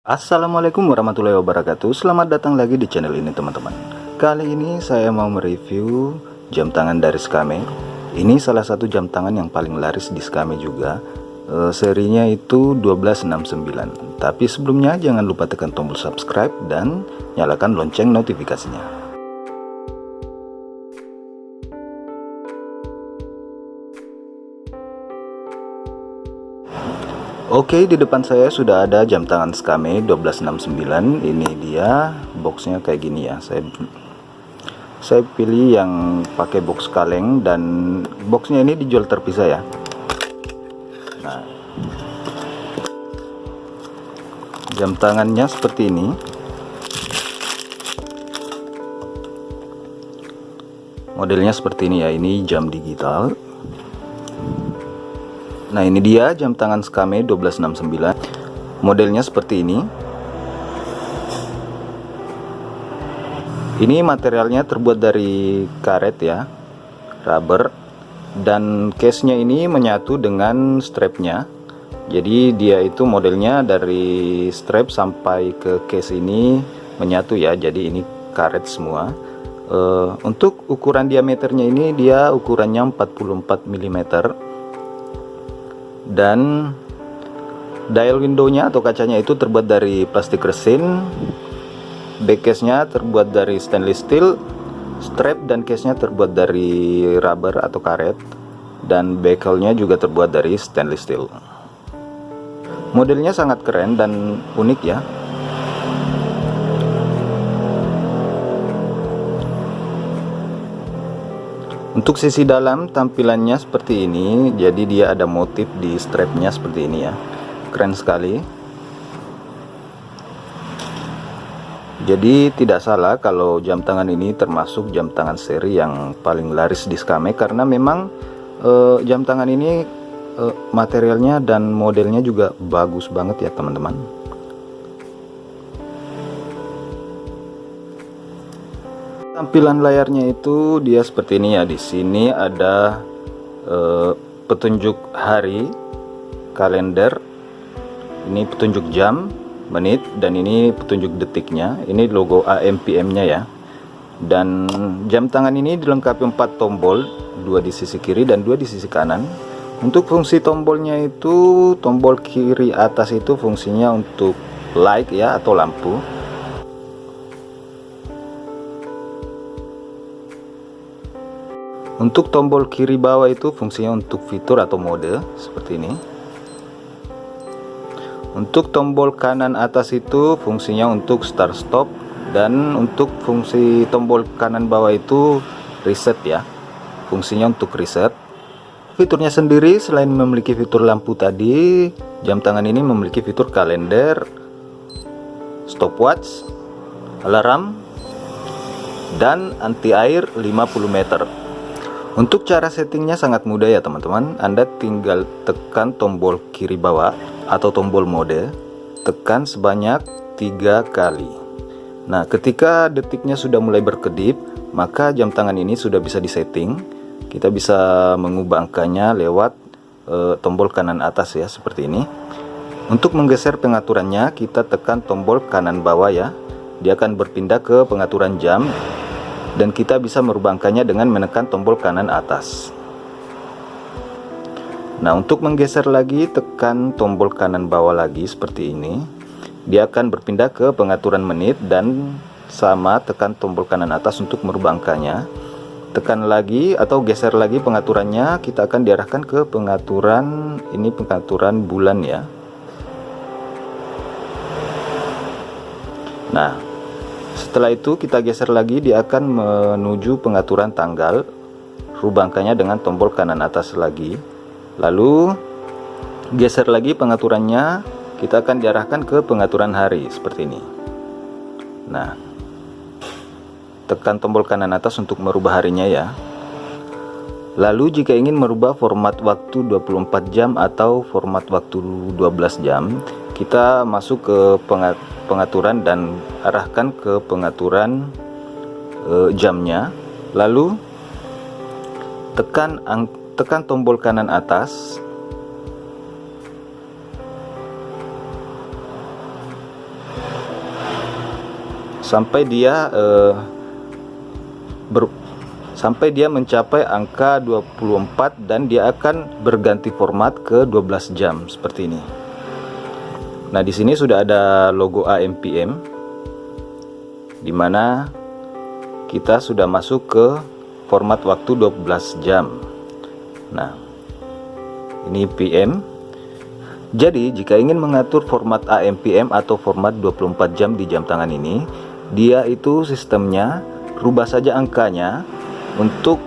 Assalamualaikum warahmatullahi wabarakatuh. Selamat datang lagi di channel ini teman-teman. Kali ini saya mau mereview jam tangan dari Skame. Ini salah satu jam tangan yang paling laris di Skame juga. Serinya itu 1269. Tapi sebelumnya jangan lupa tekan tombol subscribe dan nyalakan lonceng notifikasinya. Oke, di depan saya sudah ada jam tangan Skame 1269. Ini dia boxnya kayak gini ya. Saya pilih yang pakai box kaleng dan boxnya ini dijual terpisah ya. Nah, jam tangannya seperti ini. Modelnya seperti ini ya. Ini jam digital. Nah, ini dia jam tangan Skame 1269. Modelnya seperti ini. Ini materialnya terbuat dari karet ya, rubber, dan case-nya ini menyatu dengan strapnya. Jadi dia itu modelnya dari strap sampai ke case ini menyatu ya. Jadi ini karet semua. Untuk ukuran diameternya ini dia ukurannya 44 mm. Dan dial windownya atau kacanya itu terbuat dari plastik resin. Back case nya terbuat dari stainless steel. Strap dan case nya terbuat dari rubber atau karet. Dan bezel nya juga terbuat dari stainless steel. Modelnya sangat keren dan unik ya. Untuk sisi dalam tampilannya seperti ini. Jadi dia ada motif di strapnya seperti ini ya. Keren sekali. Jadi tidak salah kalau jam tangan ini termasuk jam tangan seri yang paling laris di Skame. Karena memang jam tangan ini materialnya dan modelnya juga bagus banget ya teman-teman. Tampilan layarnya itu dia seperti ini ya. Di sini ada petunjuk hari, kalender, ini petunjuk jam, menit, dan ini petunjuk detiknya. Ini logo AM PM-nya ya. Dan jam tangan ini dilengkapi 4 tombol, 2 di sisi kiri dan 2 di sisi kanan. Untuk fungsi tombolnya itu, tombol kiri atas itu fungsinya untuk light ya atau lampu. Untuk tombol kiri bawah itu fungsinya untuk fitur atau mode seperti ini. Untuk tombol kanan atas itu fungsinya untuk start stop, dan untuk fungsi tombol kanan bawah itu reset ya. Fungsinya untuk reset. Fiturnya sendiri selain memiliki fitur lampu tadi, jam tangan ini memiliki fitur kalender, stopwatch, alarm, dan anti air 50 meter. Untuk cara settingnya sangat mudah ya teman-teman. Anda tinggal tekan tombol kiri bawah atau tombol mode, tekan sebanyak 3 kali. Nah, ketika detiknya sudah mulai berkedip, maka jam tangan ini sudah bisa disetting. Kita bisa mengubah angkanya lewat tombol kanan atas ya, seperti ini. Untuk menggeser pengaturannya, kita tekan tombol kanan bawah ya. Dia akan berpindah ke pengaturan jam. Dan kita bisa merubah angkanya dengan menekan tombol kanan atas. Nah, untuk menggeser lagi, tekan tombol kanan bawah lagi seperti ini. Dia akan berpindah ke pengaturan menit dan sama tekan tombol kanan atas untuk merubah angkanya. Tekan lagi atau geser lagi pengaturannya, kita akan diarahkan ke pengaturan ini, pengaturan bulan ya. Nah, setelah itu kita geser lagi, dia akan menuju pengaturan tanggal. Rubah angkanya dengan tombol kanan atas lagi. Lalu geser lagi pengaturannya, kita akan diarahkan ke pengaturan hari seperti ini. Nah, tekan tombol kanan atas untuk merubah harinya ya. Lalu jika ingin merubah format waktu 24 jam atau format waktu 12 jam, kita masuk ke pengaturan dan arahkan ke pengaturan jamnya. Lalu tekan tombol kanan atas. sampai dia sampai dia mencapai angka 24 dan dia akan berganti format ke 12 jam seperti ini. Nah, di sini sudah ada logo AMPM di mana kita sudah masuk ke format waktu 12 jam. Nah, ini PM. Jadi, jika ingin mengatur format AMPM atau format 24 jam di jam tangan ini, dia itu sistemnya rubah saja angkanya. Untuk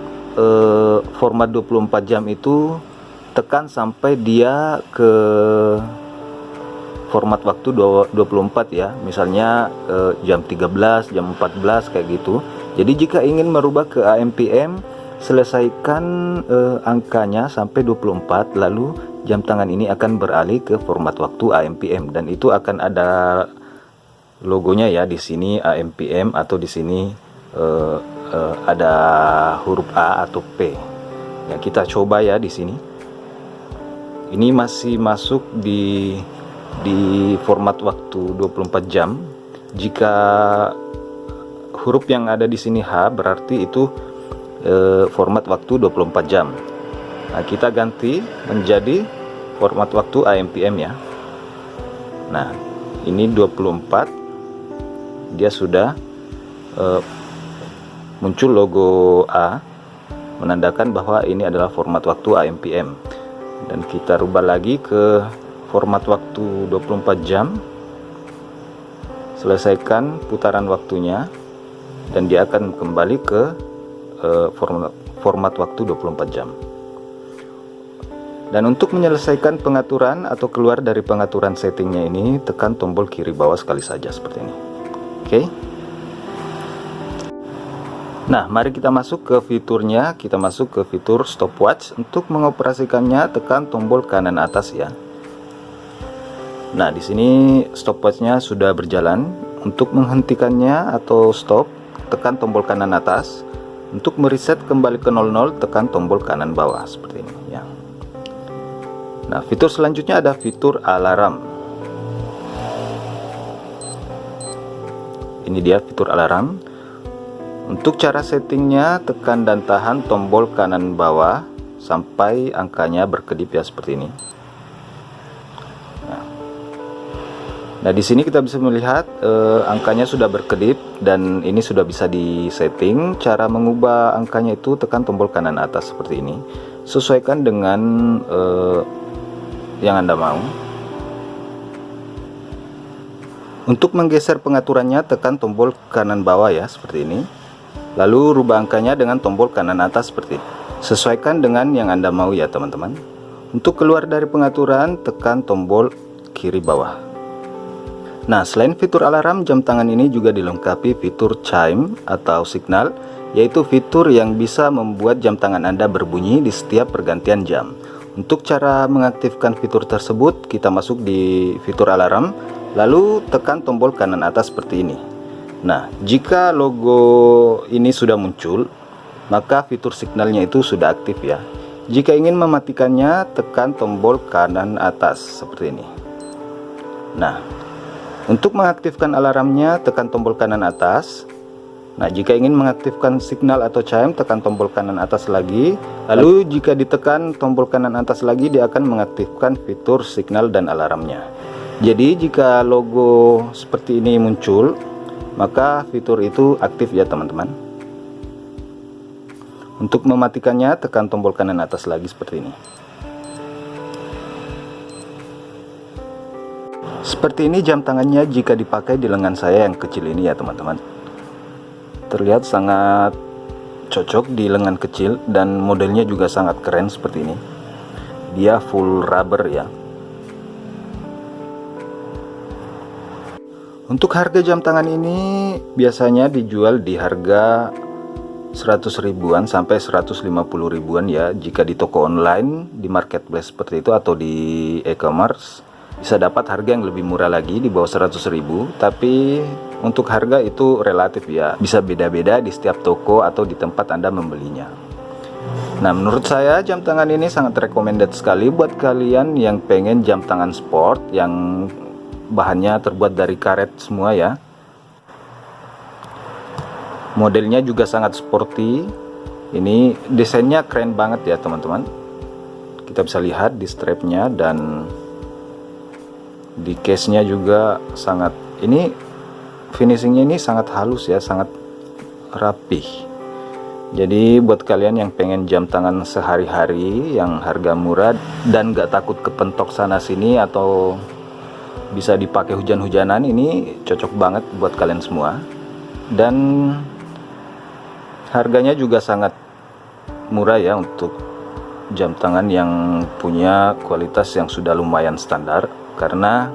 format 24 jam itu tekan sampai dia ke format waktu 24 ya, misalnya jam 13, jam 14 kayak gitu. Jadi jika ingin merubah ke AMPM, selesaikan angkanya sampai 24, lalu jam tangan ini akan beralih ke format waktu AMPM dan itu akan ada logonya ya di sini AMPM atau di sini ada huruf A atau P. Ya, kita coba ya di sini. Ini masih masuk di format waktu 24 jam. Jika huruf yang ada di sini H berarti itu format waktu 24 jam. Nah, kita ganti menjadi format waktu AMPM ya. Nah, ini 24. Dia sudah muncul logo A menandakan bahwa ini adalah format waktu AMPM. Dan kita rubah lagi ke format waktu 24 jam. Selesaikan putaran waktunya dan dia akan kembali ke format waktu 24 jam. Dan untuk menyelesaikan pengaturan atau keluar dari pengaturan settingnya ini, tekan tombol kiri bawah sekali saja seperti ini. Oke. Nah, mari kita masuk ke fiturnya. Kita masuk ke fitur stopwatch. Untuk mengoperasikannya, tekan tombol kanan atas ya. Nah, di sini stopwatchnya sudah berjalan. Untuk menghentikannya atau stop, tekan tombol kanan atas. Untuk mereset kembali ke 00, tekan tombol kanan bawah seperti ini ya. Nah, fitur selanjutnya ada fitur alarm. Ini dia fitur alarm. Untuk cara settingnya, tekan dan tahan tombol kanan bawah sampai angkanya berkedip ya seperti ini. Nah, di sini kita bisa melihat angkanya sudah berkedip dan ini sudah bisa disetting. Cara mengubah angkanya itu tekan tombol kanan atas seperti ini. Sesuaikan dengan yang Anda mau. Untuk menggeser pengaturannya, tekan tombol kanan bawah ya seperti ini. Lalu rubah angkanya dengan tombol kanan atas seperti ini. Sesuaikan dengan yang Anda mau ya teman-teman. Untuk keluar dari pengaturan, tekan tombol kiri bawah. Nah, selain fitur alarm, jam tangan ini juga dilengkapi fitur chime atau signal, yaitu fitur yang bisa membuat jam tangan Anda berbunyi di setiap pergantian jam. Untuk cara mengaktifkan fitur tersebut, kita masuk di fitur alarm, lalu tekan tombol kanan atas seperti ini. Nah, jika logo ini sudah muncul, maka fitur signalnya itu sudah aktif ya. Jika ingin mematikannya, tekan tombol kanan atas seperti ini. Nah, untuk mengaktifkan alarmnya, tekan tombol kanan atas. Nah, jika ingin mengaktifkan signal atau chime, tekan tombol kanan atas lagi. Lalu jika ditekan tombol kanan atas lagi, dia akan mengaktifkan fitur signal dan alarmnya. Jadi jika logo seperti ini muncul, maka fitur itu aktif ya teman-teman. Untuk mematikannya, tekan tombol kanan atas lagi seperti ini. Seperti ini jam tangannya jika dipakai di lengan saya yang kecil ini ya teman-teman. Terlihat sangat cocok di lengan kecil dan modelnya juga sangat keren seperti ini. Dia full rubber ya. Untuk harga jam tangan ini biasanya dijual di harga 100 ribuan sampai 150 ribuan ya. Jika di toko online, di marketplace seperti itu atau di e-commerce, bisa dapat harga yang lebih murah lagi di bawah 100 ribu. Tapi untuk harga itu relatif ya, bisa beda-beda di setiap toko atau di tempat Anda membelinya. Nah, menurut saya jam tangan ini sangat recommended sekali buat kalian yang pengen jam tangan sport yang bahannya terbuat dari karet semua ya. Modelnya juga sangat sporty. Ini desainnya keren banget ya teman-teman. Kita bisa lihat di strapnya dan di case-nya juga sangat, ini finishingnya ini sangat halus ya, sangat rapih. Jadi buat kalian yang pengen jam tangan sehari-hari yang harga murah dan gak takut kepentok sana sini atau bisa dipakai hujan-hujanan, ini cocok banget buat kalian semua. Dan harganya juga sangat murah ya untuk jam tangan yang punya kualitas yang sudah lumayan standar, karena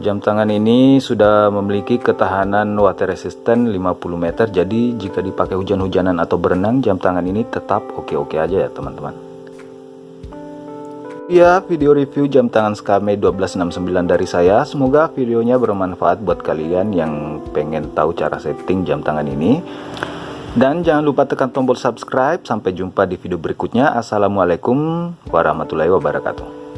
jam tangan ini sudah memiliki ketahanan water resistant 50 meter. Jadi jika dipakai hujan-hujanan atau berenang, jam tangan ini tetap oke-oke aja ya teman-teman. Ya, video review jam tangan Skame 1269 dari saya. Semoga videonya bermanfaat buat kalian yang pengen tahu cara setting jam tangan ini. Dan jangan lupa tekan tombol subscribe. Sampai jumpa di video berikutnya. Assalamualaikum warahmatullahi wabarakatuh.